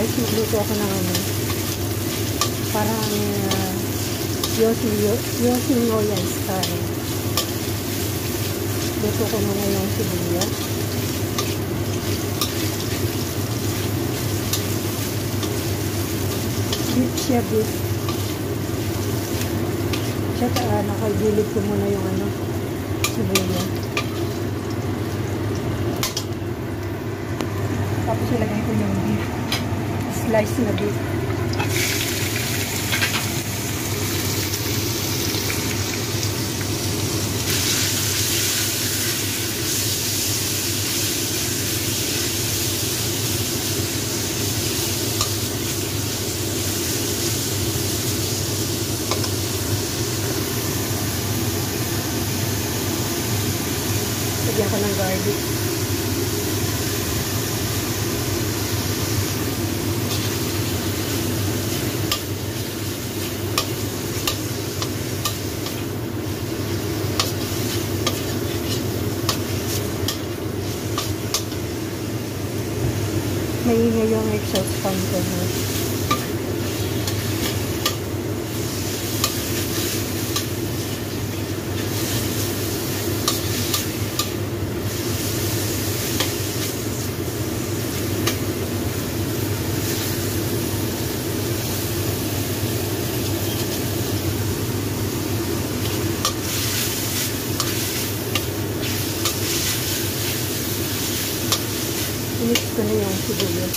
guys, magluto ako ng ano, parang Yoshinoya style. Luto ko muna yung sibuyas. Beef siya, beef. Tsaka nakagilid ko muna yung ano, sibuyas. Tapos ilagay ko yung beef. Slice na beef. Lagyan ko ng garlic. Maingay yung exhaust fan ko. Mix ko na yung sibuyas.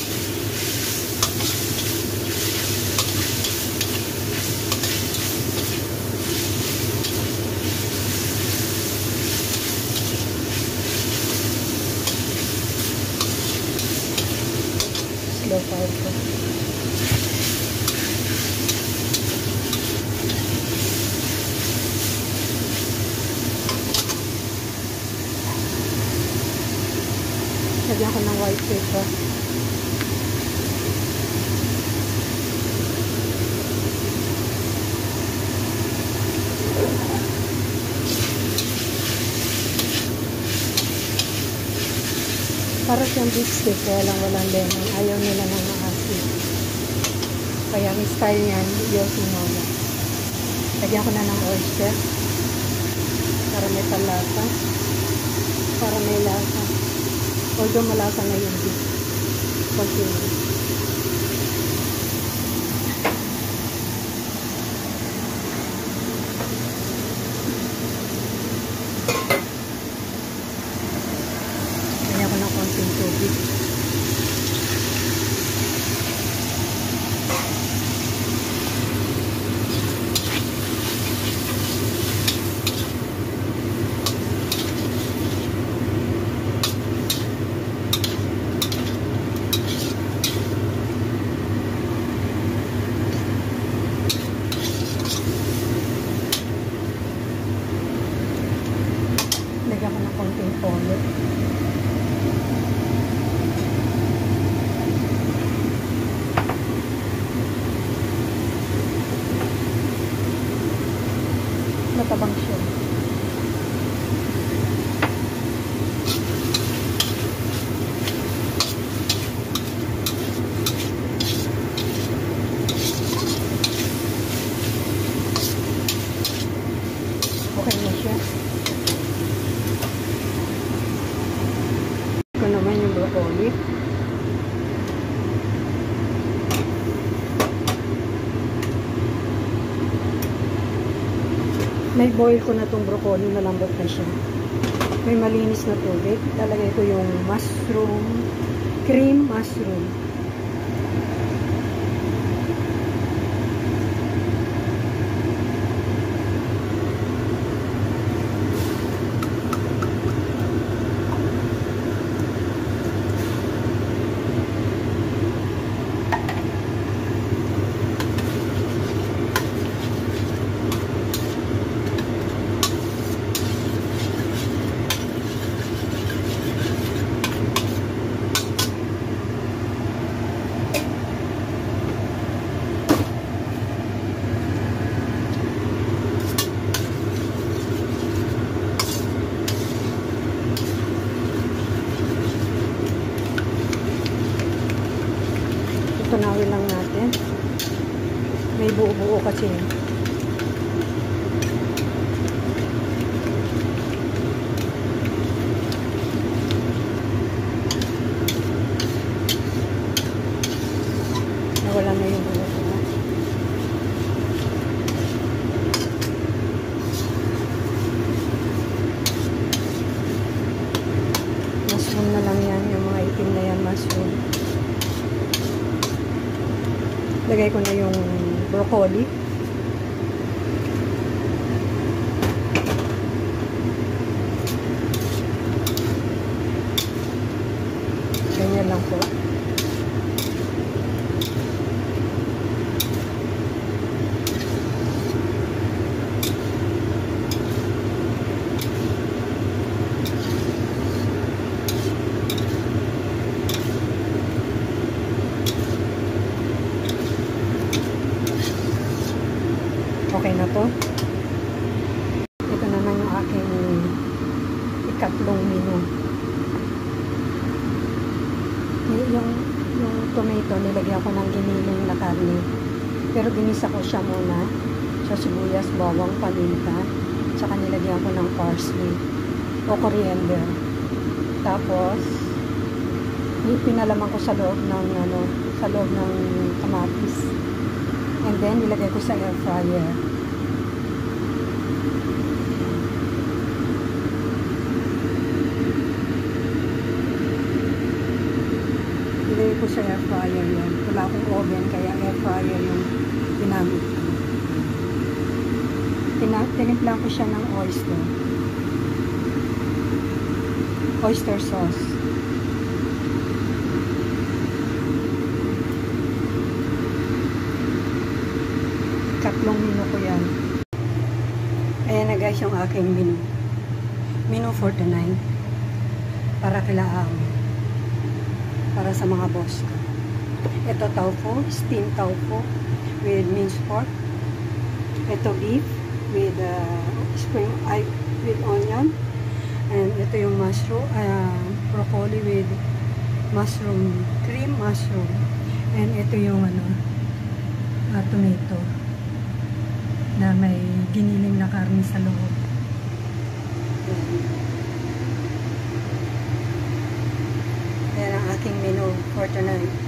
Slow fire ko. Lagyan ko ng white pepper. Para siyang beef steak, kaya lang walang lemon. Ayaw nila ng maasin. Kaya ang style niyan, Yoshinoya. Lagyan ko na ng oyster. Para may palasa. Para may lasa. Although malasa na yung beef. Continue. Lagyan ko ng konting tubig. Lagyan ko ng konting toyo. Matabang siya. Okay na siya. Ito naman yung broccoli. May boil ko na itong broccoli, malambot na siya. May malinis na tubig. Lalagay ko yung mushroom, cream mushroom. Tunawin lang natin. May buo-buo kasi. Nawala na yung buo-buo. Mushroom na lang yan. Yung mga itim na yan, mushroom. Lagay ko na yung broccoli. Ganyan lang po. Okay na to. Ito naman yung aking ikatlong menu. Yung tomato, nilagyan ko ng giniling na karne. Pero ginisa ko siya muna sa sibuyas, bawang, paminta. Tsaka nilagyan ko ng parsley o coriander. Tapos, pinalaman ko sa loob ng kamatis. And then, nilagay ko sa air fryer. Nilagay ko sa air fryer yan. Wala akong oven, kaya air fryer yung ginamit ko. Tinimplan ko siya ng oyster. Oyster sauce. Tatlong menu ko yan. Ayan na guys yung aking menu. Menu for tonight. Para kila para sa mga boss ko. Ito tofu, steamed tofu with minced pork. Ito beef with with onion. And ito yung mushroom, broccoli with mushroom, cream mushroom. And ito yung tomato na may giniling na karne sa loob. Yan ang aking menu for tonight.